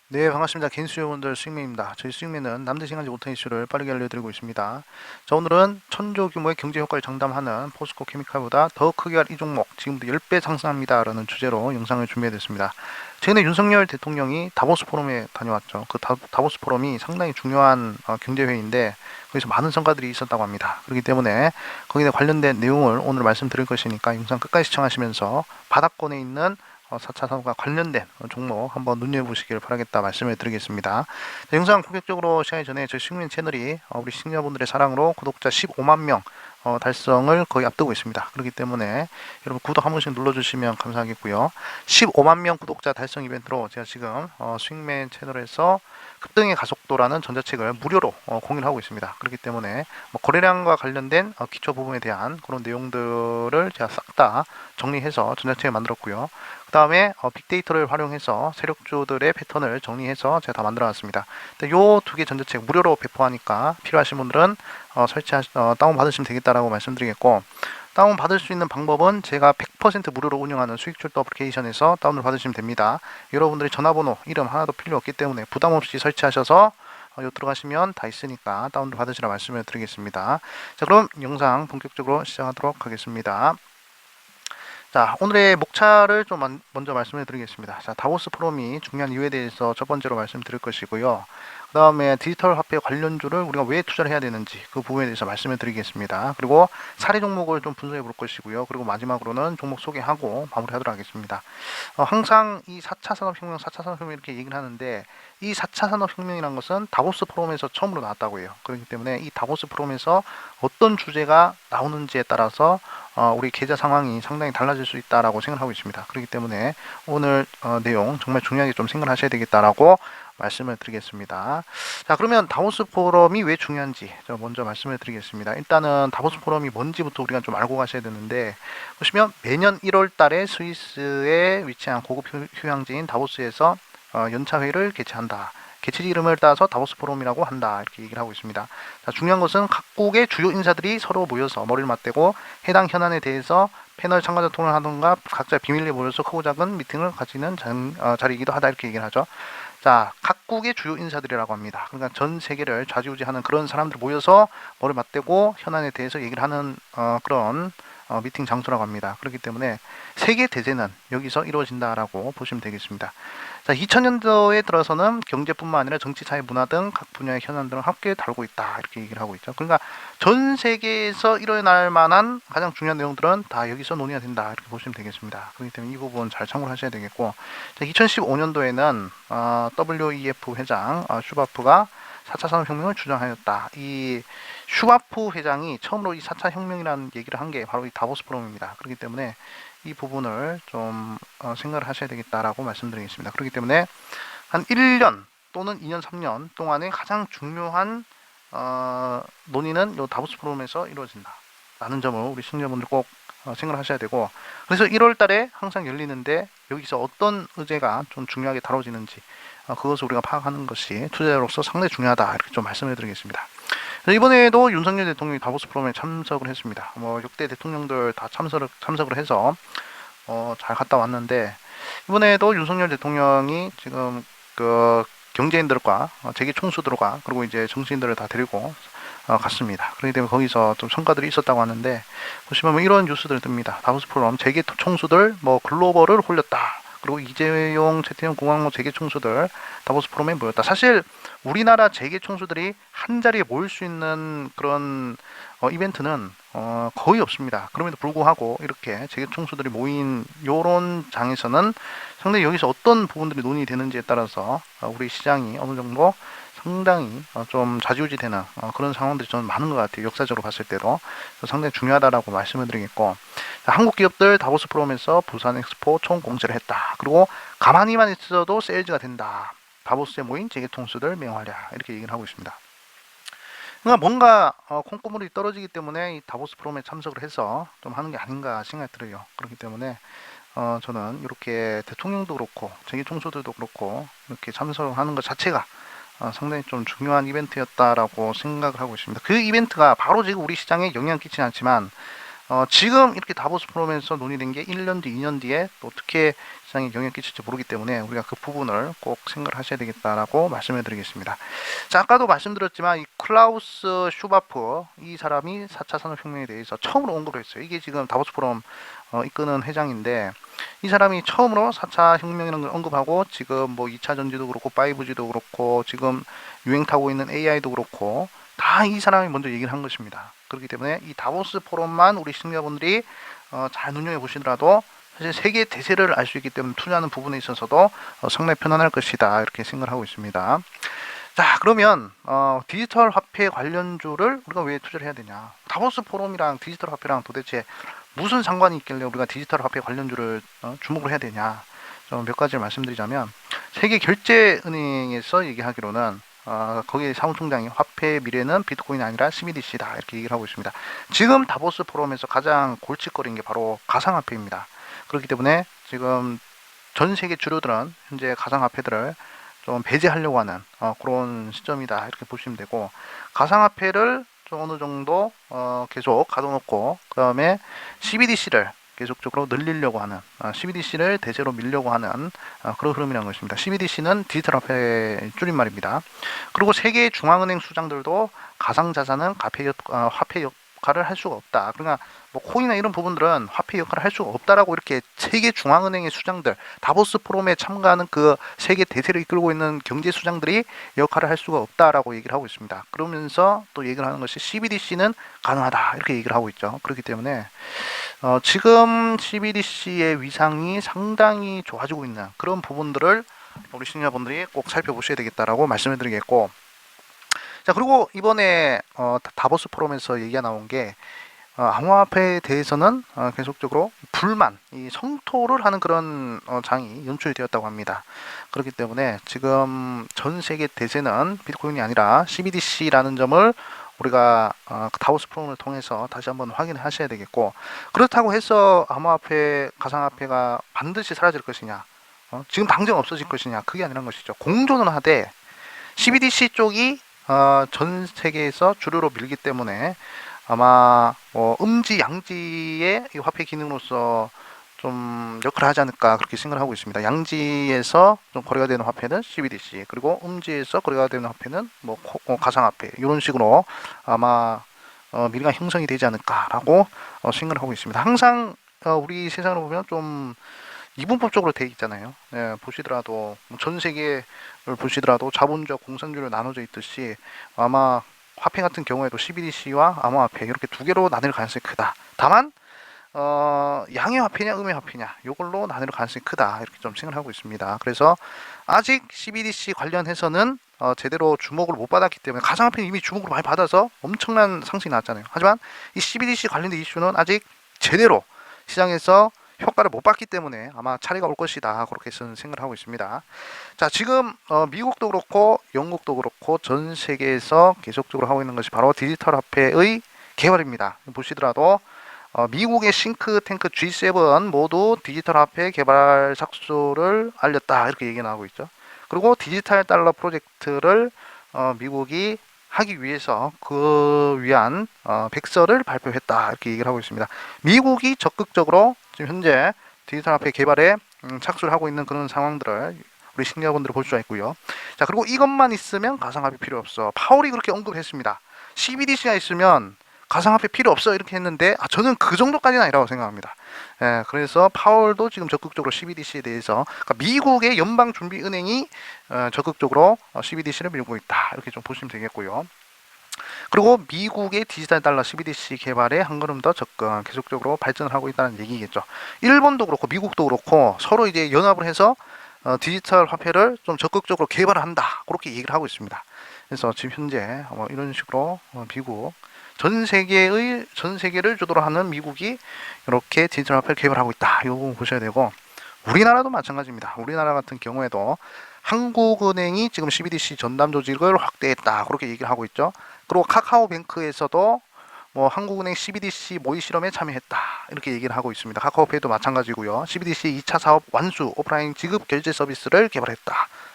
네, 반갑습니다. 개인 수요분들 수익맨입니다. 저희 수익맨은 남들 생각하지 못한 이슈를 빠르게 알려드리고 있습니다. 자, 오늘은 천조 규모의 경제 효과를 장담하는 포스코 케미칼보다 더 크게 할 이 종목 지금부터 10배 상승합니다 라는 주제로 영상을 준비했습니다. 최근에 윤석열 대통령이 다보스 포럼에 다녀왔죠. 그 다보스 포럼이 상당히 중요한 경제회의인데 거기서 많은 성과들이 있었다고 합니다. 그렇기 때문에 거기에 관련된 내용을 오늘 말씀드릴 것이니까 영상 끝까지 시청하시면서 바닥권에 있는 4차 산업과 관련된 종목 한번 눈여보시길 바라겠다 말씀을 드리겠습니다. 자, 영상 본격적으로 시작하기 전에 저희 식민 채널이 우리 시청자분들의 사랑으로 구독자 15만 명 달성을 거의 앞두고 있습니다. 그렇기 때문에 여러분 구독 한 번씩 눌러주시면 감사하겠고요. 15만 명 구독자 달성 이벤트로 제가 지금 수익맨 채널에서 급등의 가속도라는 전자책을 무료로 공유를 하고 있습니다. 그렇기 때문에 뭐 거래량과 관련된 기초 부분에 대한 그런 내용들을 제가 싹 다 정리해서 전자책을 만들었고요. 그 다음에 빅데이터를 활용해서 세력주들의 패턴을 정리해서 제가 다 만들어놨습니다. 요 두 개 전자책 무료로 배포하니까 필요하신 분들은 다운 받으시면 되겠다라고 말씀드리겠고, 다운 받을 수 있는 방법은 제가 100% 무료로 운영하는 수익출도 어플리케이션에서 다운을 받으시면 됩니다. 여러분들이 전화번호, 이름 하나도 필요 없기 때문에 부담 없이 설치하셔서 요 들어가시면 다 있으니까 다운을 받으시라 말씀을 드리겠습니다. 자, 그럼 영상 본격적으로 시작하도록 하겠습니다. 자, 오늘의 목차를 좀 먼저 말씀해 드리겠습니다. 자, 다보스 포럼이 중요한 이유에 대해서 첫 번째로 말씀드릴 것이고요. 그 다음에 디지털 화폐 관련주를 우리가 왜 투자를 해야 되는지 그 부분에 대해서 말씀을 드리겠습니다. 그리고 사례 종목을 좀 분석해 볼 것이고요. 그리고 마지막으로는 종목 소개하고 마무리하도록 하겠습니다. 항상 이 4차 산업혁명, 4차 산업혁명 이렇게 얘기를 하는데 이 4차 산업혁명이라는 것은 다보스 포럼에서 처음으로 나왔다고 해요. 그렇기 때문에 이 다보스 포럼에서 어떤 주제가 나오는지에 따라서 우리 계좌 상황이 상당히 달라질 수 있다라고 생각하고 있습니다. 그렇기 때문에 오늘 내용 정말 중요하게 좀 생각하셔야 되겠다라고 말씀을 드리겠습니다. 자, 그러면 다보스 포럼이 왜 중요한지 먼저 말씀을 드리겠습니다. 일단은 다보스 포럼이 뭔지부터 우리가 좀 알고 가셔야 되는데, 보시면 매년 1월 달에 스위스에 위치한 고급 휴양지인 다보스에서 연차 회의를 개최한다. 개최지 이름을 따서 다보스 포럼이라고 한다. 이렇게 얘기를 하고 있습니다. 자, 중요한 것은 각국의 주요 인사들이 서로 모여서 머리를 맞대고 해당 현안에 대해서 패널 참가자 토론을 하던가 각자 비밀리에 모여서 크고 작은 미팅을 가지는 자리이기도 하다. 이렇게 얘기를 하죠. 자, 각국의 주요 인사들이라고 합니다. 그러니까 전 세계를 좌지우지하는 그런 사람들 모여서 머리를 맞대고 현안에 대해서 얘기를 하는 그런 미팅 장소라고 합니다. 그렇기 때문에 세계 대제는 여기서 이루어진다라고 보시면 되겠습니다. 자, 2000년도에 들어서는 경제뿐만 아니라 정치, 사회, 문화 등 각 분야의 현안들을 함께 다루고 있다. 이렇게 얘기를 하고 있죠. 그러니까 전 세계에서 일어날 만한 가장 중요한 내용들은 다 여기서 논의가 된다. 이렇게 보시면 되겠습니다. 그렇기 때문에 이 부분 잘 참고를 하셔야 되겠고, 자, 2015년도에는 WEF 회장 슈바프가 4차 산업혁명을 주장하였다. 이 슈바프 회장이 처음으로 이 4차 혁명이라는 얘기를 한 게 바로 이 다보스 포럼입니다. 그렇기 때문에 이 부분을 좀 생각을 하셔야 되겠다라고 말씀드리겠습니다. 그렇기 때문에 한 1년 또는 2년, 3년 동안의 가장 중요한 논의는 이 다보스 포럼에서 이루어진다. 라는 점을 우리 시청자분들 꼭 생각을 하셔야 되고, 그래서 1월 달에 항상 열리는데 여기서 어떤 의제가 좀 중요하게 다뤄지는지 그것을 우리가 파악하는 것이 투자자로서 상당히 중요하다. 이렇게 좀 말씀을 드리겠습니다. 이번에도 윤석열 대통령이 다보스 포럼에 참석을 했습니다. 뭐 역대 대통령들 다 참석을 해서 잘 갔다 왔는데, 이번에도 윤석열 대통령이 지금 그 경제인들과 재계 총수들과 그리고 이제 정치인들을 다 데리고 갔습니다. 그렇기 때문에 거기서 좀 성과들이 있었다고 하는데, 보시면 뭐 이런 뉴스들 뜹니다. 다보스 포럼 재계 총수들 뭐 글로벌을 홀렸다. 그리고 이재용, 최태용, 공항모 재계 총수들 다보스 포럼에 모였다. 사실 우리나라 재계 총수들이 한 자리에 모일 수 있는 그런 이벤트는 거의 없습니다. 그럼에도 불구하고 이렇게 재계 총수들이 모인 요런 장에서는 상당히 여기서 어떤 부분들이 논의되는지에 따라서 우리 시장이 어느 정도 상당히 좀 좌지우지되는 그런 상황들이 좀 많은 것 같아요. 역사적으로 봤을 때도 상당히 중요하다라고 말씀을 드리겠고, 한국 기업들 다보스 포럼에서 부산 엑스포 총 공세를 했다. 그리고 가만히만 있어도 세일즈가 된다. 다보스에 모인 재계 총수들 맹활약, 이렇게 얘기를 하고 있습니다. 그러니까 뭔가 콩고물이 떨어지기 때문에 이 다보스 포럼에 참석을 해서 좀 하는 게 아닌가 생각이 들어요. 그렇기 때문에 저는 이렇게 대통령도 그렇고 재계 총수들도 그렇고 이렇게 참석하는 것 자체가 상당히 좀 중요한 이벤트였다라고 생각을 하고 있습니다. 그 이벤트가 바로 지금 우리 시장에 영향 끼치지 않지만 지금 이렇게 다보스 포럼에서 논의된 게 1년 뒤, 2년 뒤에 또 어떻게 시장에 영향을 끼칠지 모르기 때문에 우리가 그 부분을 꼭 생각을 하셔야 되겠다라고 말씀을 드리겠습니다. 자, 아까도 말씀드렸지만 이 클라우스 슈바프 이 사람이 4차 산업혁명에 대해서 처음으로 언급을 했어요. 이게 지금 다보스 포럼 이끄는 회장인데 이 사람이 처음으로 4차 혁명이라는 걸 언급하고 지금 뭐 2차 전지도 그렇고 5G도 그렇고 지금 유행 타고 있는 AI도 그렇고 다 이 사람이 먼저 얘기를 한 것입니다. 그렇기 때문에 이 다보스 포럼만 우리 시청자분들이 잘 눈여겨 보시더라도 사실 세계 대세를 알 수 있기 때문에 투자하는 부분에 있어서도 상당히 편안할 것이다 이렇게 생각을 하고 있습니다. 자, 그러면 디지털 화폐 관련주를 우리가 왜 투자를 해야 되냐? 다보스 포럼이랑 디지털 화폐랑 도대체 무슨 상관이 있길래 우리가 디지털 화폐 관련주를 주목을 해야 되냐? 좀 몇 가지를 말씀드리자면 세계 결제은행에서 얘기하기로는 거기에 사무총장이 화폐의 미래는 비트코인이 아니라 CBDC다 이렇게 얘기를 하고 있습니다. 지금 다보스 포럼에서 가장 골칫거리인 게 바로 가상화폐입니다. 그렇기 때문에 지금 전 세계 주류들은 현재 가상화폐들을 좀 배제하려고 하는 그런 시점이다 이렇게 보시면 되고 가상화폐를 좀 어느 정도 계속 가둬놓고 그 다음에 CBDC를 계속적으로 늘리려고 하는 CBDC를 대세로 밀려고 하는 그런 흐름이라는 것입니다. CBDC는 디지털 화폐 줄임말입니다. 그리고 세계 중앙은행 수장들도 가상자산은 화폐 역할을 할 수가 없다. 그러니까 뭐 코인이나 이런 부분들은 화폐 역할을 할 수가 없다라고 이렇게 세계 중앙은행의 수장들 다보스 포럼에 참가하는 그 세계 대세를 이끌고 있는 경제 수장들이 역할을 할 수가 없다라고 얘기를 하고 있습니다. 그러면서 또 얘기를 하는 것이 CBDC는 가능하다 이렇게 얘기를 하고 있죠. 그렇기 때문에 지금 CBDC의 위상이 상당히 좋아지고 있는 그런 부분들을 우리 시청자분들이 꼭 살펴보셔야 되겠다라고 말씀을 드리겠고, 자, 그리고 이번에 다보스 포럼에서 얘기가 나온 게 암호화폐에 대해서는 계속적으로 불만, 이 성토를 하는 그런 장이 연출이 되었다고 합니다. 그렇기 때문에 지금 전 세계 대세는 비트코인이 아니라 CBDC라는 점을 우리가 다보스 포럼을 통해서 다시 한번 확인을 하셔야 되겠고, 그렇다고 해서 암호화폐, 가상화폐가 반드시 사라질 것이냐, 지금 당장 없어질 것이냐, 그게 아니란 것이죠. 공존은 하되 CBDC 쪽이 전 세계에서 주류로 밀기 때문에 아마 음지 양지의 이 화폐 기능으로서 좀 역할을 하지 않을까 그렇게 생각을 하고 있습니다. 양지에서 좀 거래가 되는 화폐는 CBDC, 그리고 음지에서 거래가 되는 화폐는 뭐 가상화폐, 이런 식으로 아마 미래가 형성이 되지 않을까라고 생각을 하고 있습니다. 항상 우리 세상을 보면 좀 이분법적으로 되어 있잖아요. 예, 보시더라도 전 세계를 보시더라도 자본주의와 공산주의로 나눠져 있듯이 아마 화폐 같은 경우에도 CBDC와 암호화폐 이렇게 두 개로 나뉠 가능성이 크다. 다만 양의 화폐냐 음의 화폐냐 이걸로 나눌 가능성이 크다 이렇게 좀 생각을 하고 있습니다. 그래서 아직 CBDC 관련해서는 제대로 주목을 못 받았기 때문에 가상화폐는 이미 주목을 많이 받아서 엄청난 상승이 나왔잖아요. 하지만 이 CBDC 관련된 이슈는 아직 제대로 시장에서 효과를 못 봤기 때문에 아마 차례가 올 것이다 그렇게 생각을 하고 있습니다. 자, 지금 미국도 그렇고 영국도 그렇고 전 세계에서 계속적으로 하고 있는 것이 바로 디지털 화폐의 개발입니다. 보시더라도 미국의 싱크탱크 G7 모두 디지털 화폐 개발 착수를 알렸다 이렇게 얘기 나오고 있죠. 그리고 디지털 달러 프로젝트를 미국이 하기 위해서 그 위한 백서를 발표했다 이렇게 얘기를 하고 있습니다. 미국이 적극적으로 지금 현재 디지털 화폐 개발에 착수를 하고 있는 그런 상황들을 우리 시청자분들을 볼 수가 있고요. 자, 그리고 이것만 있으면 가상화폐 필요 없어. 파월이 그렇게 언급을 했습니다. CBDC가 있으면 가상화폐 필요 없어 이렇게 했는데 저는 그 정도까지는 아니라고 생각합니다. 예, 그래서 파월도 지금 적극적으로 CBDC에 대해서 그러니까 미국의 연방준비은행이 적극적으로 CBDC를 밀고 있다 이렇게 좀 보시면 되겠고요. 그리고 미국의 디지털 달러 CBDC 개발에 한 걸음 더 접근 계속적으로 발전을 하고 있다는 얘기겠죠. 일본도 그렇고 미국도 그렇고 서로 이제 연합을 해서 디지털 화폐를 좀 적극적으로 개발을 한다 그렇게 얘기를 하고 있습니다. 그래서 지금 현재 이런 식으로 미국 전 세계를 주도로 하는 미국이 이렇게 디지털 화폐를 개발하고 있다. 이거 보셔야 되고, 우리나라도 마찬가지입니다. 우리나라 같은 경우에도 한국은행이 지금 CBDC 전담 조직을 확대했다. 그렇게 얘기를 하고 있죠. 그리고 카카오뱅크에서도 뭐 한국은행 CBDC 모의 실험에 참여했다. 이렇게 얘기를 하고 있습니다. 카카오페이도 마찬가지고요. CBDC 2차 사업 완수 오프라인 지급 결제 서비스를 개발했다.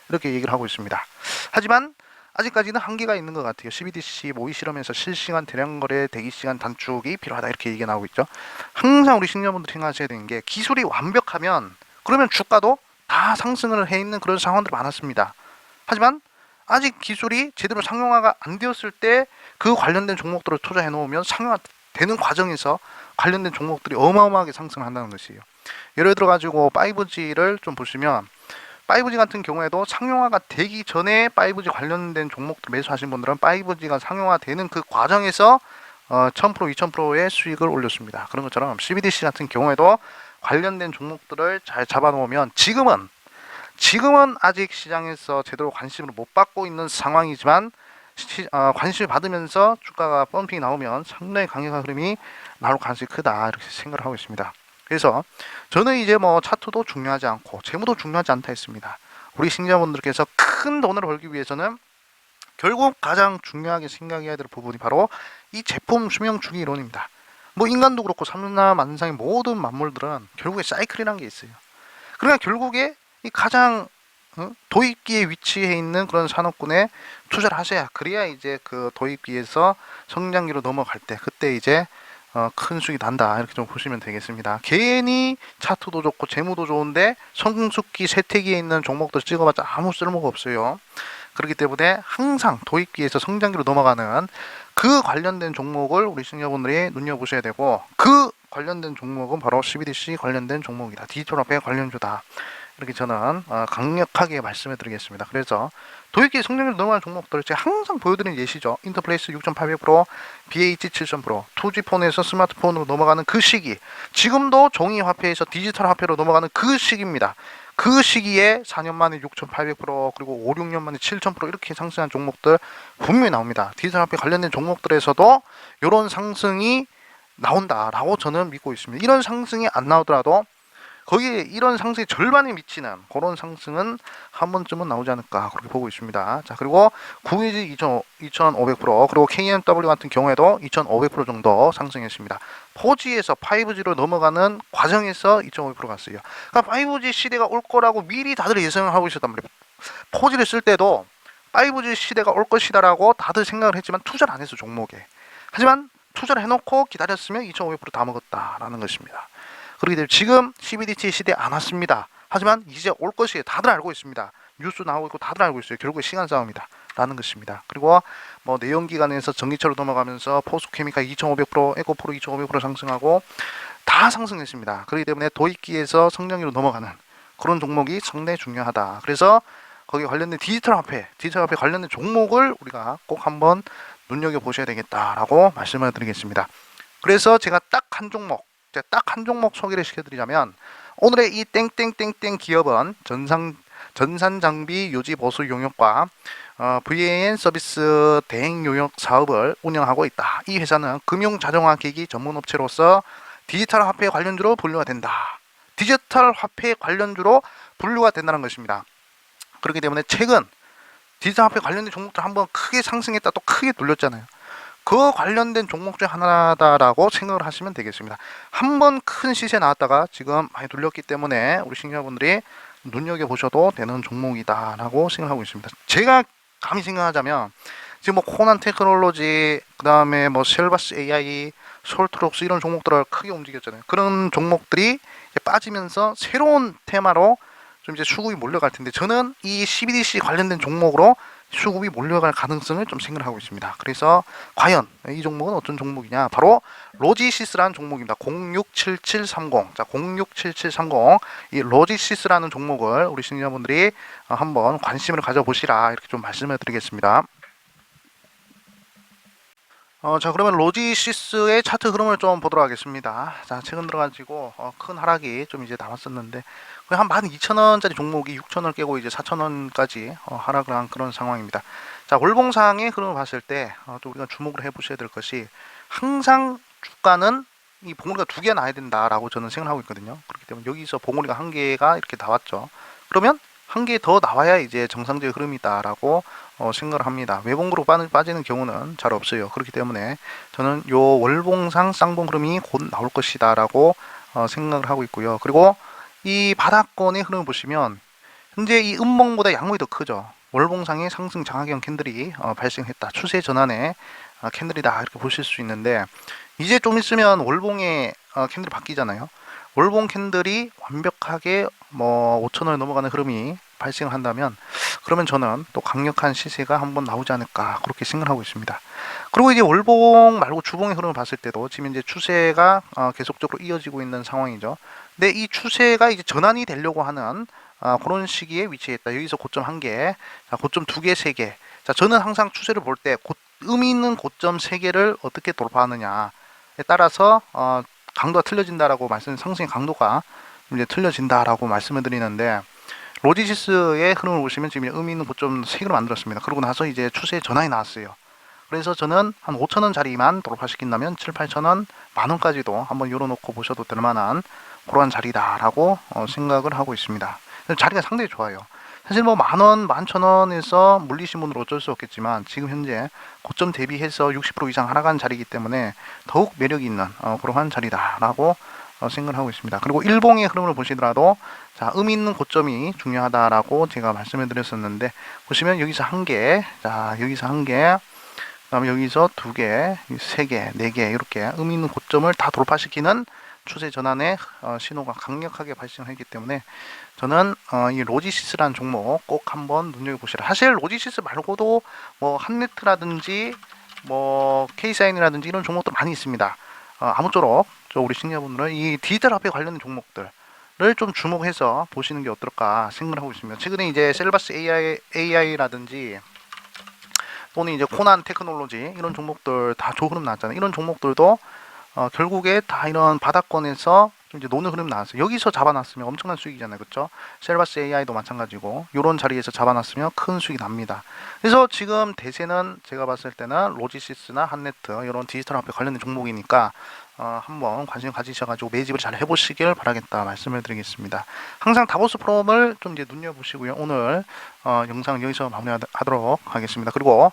이렇게 얘기를 하고 있습니다. 하지만 아직까지는 한계가 있는 것 같아요. CBDC 모의 실험에서 실시간 대량 거래 대기 시간 단축이 필요하다 이렇게 얘기가 나오고 있죠. 항상 우리 신여분들이 생각하셔야 되는 게 기술이 완벽하면 그러면 주가도 다 상승을 해 있는 그런 상황들이 많았습니다. 하지만 아직 기술이 제대로 상용화가 안 되었을 때 그 관련된 종목들을 투자해 놓으면 상용화 되는 과정에서 관련된 종목들이 어마어마하게 상승한다는 것이에요. 예를 들어 가지고 5G를 좀 보시면 5G 같은 경우에도 상용화가 되기 전에 5G 관련된 종목들 매수하신 분들은 5G가 상용화 되는 그 과정에서 1000%, 2000%의 수익을 올렸습니다. 그런 것처럼 CBDC 같은 경우에도 관련된 종목들을 잘 잡아놓으면 지금은 아직 시장에서 제대로 관심을 못 받고 있는 상황이지만 관심을 받으면서 주가가 펌핑이 나오면 상당히 강력한 흐름이 나올 가능성이 크다 이렇게 생각을 하고 있습니다. 그래서 저는 이제 뭐 차트도 중요하지 않고 재무도 중요하지 않다 했습니다. 우리 신자분들께서 큰 돈을 벌기 위해서는 결국 가장 중요하게 생각해야 될 부분이 바로 이 제품 수명 주기 이론입니다. 뭐 인간도 그렇고 삼루나 만상의 모든 만물들은 결국에 사이클이라는 게 있어요. 그러니까 결국에 이 가장 도입기에 위치해 있는 그런 산업군에 투자를 하셔야 그래야 이제 그 도입기에서 성장기로 넘어갈 때 그때 이제 큰 수익이 난다 이렇게 좀 보시면 되겠습니다. 괜히 차트도 좋고 재무도 좋은데 성숙기 세태기에 있는 종목들 찍어봤자 아무 쓸모가 없어요. 그렇기 때문에 항상 도입기에서 성장기로 넘어가는 그 관련된 종목을 우리 시청자분들이 눈여보셔야 되고 그 관련된 종목은 바로 CBDC 관련된 종목이다. 디지털 화폐 관련주다. 이렇게 저는 강력하게 말씀해 드리겠습니다. 그래서 도입기 성장률 넘어가는 종목들을 제가 항상 보여드리는 예시죠. 인터플레이스 6,800%, BH 7,000%, 투지폰에서 스마트폰으로 넘어가는 그 시기, 지금도 종이화폐에서 디지털 화폐로 넘어가는 그 시기입니다. 그 시기에 4년 만에 6,800% 그리고 5, 6년 만에 7,000% 이렇게 상승한 종목들 분명히 나옵니다. 디지털 화폐 관련된 종목들에서도 이런 상승이 나온다라고 저는 믿고 있습니다. 이런 상승이 안 나오더라도 거기에 이런 상승의 절반에 미치는 그런 상승은 한 번쯤은 나오지 않을까 그렇게 보고 있습니다. 자, 그리고 구이지 2,500% 그리고 KMW 같은 경우에도 2,500% 정도 상승했습니다. 4G에서 5G로 넘어가는 과정에서 2,500% 갔어요. 그러니까 5G 시대가 올 거라고 미리 다들 예상을 하고 있었단 말이에요. 4G를 쓸 때도 5G 시대가 올 것이다라고 다들 생각을 했지만 투자를 안 했어 종목에. 하지만 투자를 해놓고 기다렸으면 2,500%다 먹었다라는 것입니다. 그렇기 때문에 지금 CBDC 시대 안 왔습니다. 하지만 이제 올 것이 다들 알고 있습니다. 뉴스 나오고 있고 다들 알고 있어요. 결국에 시간 싸움이다 라는 것입니다. 그리고 뭐 내연기관에서 전기차로 넘어가면서 포스코케미칼 2,500%, 에코프로 2,500% 상승하고 다 상승했습니다. 그렇기 때문에 도입기에서 성장기로 넘어가는 그런 종목이 상당히 중요하다. 그래서 거기에 관련된 디지털 화폐 관련된 종목을 우리가 꼭 한번 눈여겨보셔야 되겠다라고 말씀을 드리겠습니다. 그래서 제가 딱 한 종목 소개를 시켜드리자면 오늘의 이 땡땡땡땡 기업은 전산장비 유지 보수 용역과 VAN 서비스 대행 용역 사업을 운영하고 있다. 이 회사는 금융자동화 기기 전문업체로서 디지털 화폐 관련주로 분류가 된다. 디지털 화폐 관련주로 분류가 된다는 것입니다. 그렇기 때문에 최근 디지털 화폐 관련된 종목들 한번 크게 상승했다 또 크게 눌렸잖아요. 그 관련된 종목 중 하나다라고 생각을 하시면 되겠습니다. 한번 큰 시세 나왔다가 지금 많이 눌렸기 때문에 우리 시청자분들이 눈여겨보셔도 되는 종목이다라고 생각하고 있습니다. 제가 감히 생각하자면 지금 뭐 코난 테크놀로지 그 다음에 뭐 셀바스 AI 솔트록스 이런 종목들을 크게 움직였잖아요. 그런 종목들이 빠지면서 새로운 테마로 좀 이제 수급이 몰려갈 텐데 저는 이 CBDC 관련된 종목으로 수급이 몰려갈 가능성을 좀 생각하고 있습니다. 그래서 과연 이 종목은 어떤 종목이냐? 바로 로지시스라는 종목입니다. 067730. 자, 067730. 이 로지시스라는 종목을 우리 시청자분들이 한번 관심을 가져보시라 이렇게 좀 말씀을 드리겠습니다. 자, 그러면 로지시스의 차트 흐름을 좀 보도록 하겠습니다. 자, 최근 들어가지고 큰 하락이 좀 이제 나왔었는데 한 12,000원짜리 종목이 6,000원을 깨고 이제 4,000원까지 하락을 한 그런 상황입니다. 자, 월봉상의 흐름을 봤을 때 또 우리가 주목을 해보셔야 될 것이 항상 주가는 이 봉우리가 2개가 나야 된다라고 저는 생각하고 있거든요. 그렇기 때문에 여기서 봉우리가 1개가 이렇게 나왔죠. 그러면 1개 더 나와야 이제 정상적인 흐름이다라고 생각을 합니다. 외봉으로 빠지는 경우는 잘 없어요. 그렇기 때문에 저는 요 월봉상 쌍봉 흐름이 곧 나올 것이다라고 생각을 하고 있고요. 그리고 이 바닥권의 흐름을 보시면 현재 이 음봉보다 양봉이 더 크죠. 월봉상의 상승 장악형 캔들이 발생했다. 추세 전환의 캔들이다 이렇게 보실 수 있는데, 이제 좀 있으면 월봉의 캔들이 바뀌잖아요. 월봉 캔들이 완벽하게 뭐 5,000원을 넘어가는 흐름이 발생을 한다면, 그러면 저는 또 강력한 시세가 한번 나오지 않을까 그렇게 생각하고 있습니다. 그리고 이제 월봉 말고 주봉의 흐름을 봤을 때도 지금 이제 추세가 계속적으로 이어지고 있는 상황이죠. 근데 이 추세가 이제 전환이 되려고 하는 그런 시기에 위치해 있다. 여기서 고점 1개, 고점 2개, 3개. 자, 저는 항상 추세를 볼 때 의미 있는 고점 3개를 어떻게 돌파하느냐에 따라서 강도가 틀려진다라고 상승의 강도가 이제 틀려진다라고 말씀을 드리는데, 로지시스의 흐름을 보시면 지금 의미 있는 고점 3개를 만들었습니다. 그러고 나서 이제 추세 전환이 나왔어요. 그래서 저는 한 5,000원 자리만 돌파시킨다면 7, 8,000원, 만원까지도 한번 열어놓고 보셔도 될 만한 그러한 자리다라고 생각을 하고 있습니다. 자리가 상당히 좋아요. 사실 뭐 만원, 11,000원에서 물리신 분은 어쩔 수 없겠지만, 지금 현재 고점 대비해서 60% 이상 하락한 자리이기 때문에 더욱 매력이 있는 그러한 자리다라고 생각을 하고 있습니다. 그리고 일봉의 흐름을 보시더라도, 자, 의미 있는 고점이 중요하다라고 제가 말씀을 드렸었는데, 보시면 여기서 1개, 자, 여기서 1개, 그다음에 여기서 2개, 3개, 4개 이렇게 의미 있는 고점을 다 돌파시키는 추세 전환의 신호가 강력하게 발생했기 때문에, 저는 이 로지시스라는 종목 꼭 한번 눈여겨보시라. 사실 로지시스 말고도 뭐 한네트라든지 뭐 K사인이라든지 이런 종목도 많이 있습니다. 아무쪼록 우리 시청자분들은 이 디지털 화폐 관련된 종목들을 좀 주목해서 보시는 게 어떨까 생각을 하고 있습니다. 최근에 이제 셀바스 AI라든지 또는 이제 코난 테크놀로지 이런 종목들 다 좋은 흐름 나왔잖아요. 이런 종목들도 결국에 다 이런 바닥권에서 좀 이제 노는 흐름 나왔어요. 여기서 잡아놨으면 엄청난 수익이잖아요, 그렇죠? 셀바스 AI도 마찬가지고 이런 자리에서 잡아놨으면 큰 수익이 납니다. 그래서 지금 대세는 제가 봤을 때는 로지시스나 한네트 이런 디지털 화폐 관련된 종목이니까 한번 관심 가지셔가지고 매집을 잘 해보시길 바라겠다 말씀을 드리겠습니다. 항상 다보스 프롬을 좀 이제 눈여보시고요. 오늘 영상 여기서 마무리하도록 하겠습니다. 그리고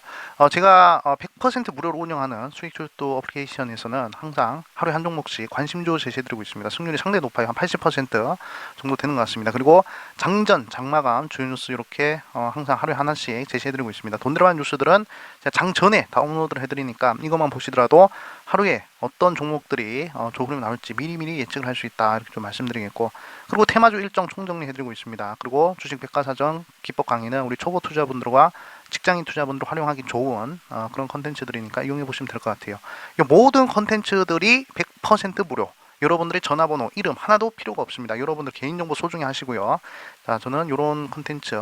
제가 100% 무료로 운영하는 수익출도 어플리케이션에서는 항상 하루에 한 종목씩 관심주 제시해드리고 있습니다. 승률이 상당히 높아요. 한 80% 정도 되는 것 같습니다. 그리고 장전, 장마감, 주요 뉴스 이렇게 항상 하루에 하나씩 제시해드리고 있습니다. 돈 들어간 뉴스들은 제가 장전에 다운로드를 해드리니까 이것만 보시더라도 하루에 어떤 종목들이 좋은 흐름이 나올지 미리미리 예측을 할 수 있다 이렇게 좀 말씀드리겠고, 그리고 테마주 일정 총정리 해드리고 있습니다. 그리고 주식 백과사전 기법 강의는 우리 초보 투자분들과 직장인 투자분들 활용하기 좋은 그런 컨텐츠들이니까 이용해 보시면 될 것 같아요. 이 모든 컨텐츠들이 100% 무료. 여러분들의 전화번호, 이름 하나도 필요가 없습니다. 여러분들 개인정보 소중히 하시고요. 자, 저는 이런 컨텐츠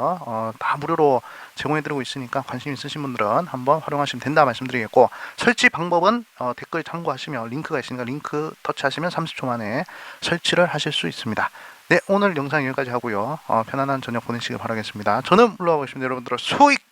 다 무료로 제공해드리고 있으니까 관심 있으신 분들은 한번 활용하시면 된다 말씀드리겠고, 설치 방법은 댓글 참고하시면 링크가 있으니까 링크 터치하시면 30초 만에 설치를 하실 수 있습니다. 네, 오늘 영상 여기까지 하고요. 편안한 저녁 보내시길 바라겠습니다. 저는 물러가고 있습니다. 여러분들 수익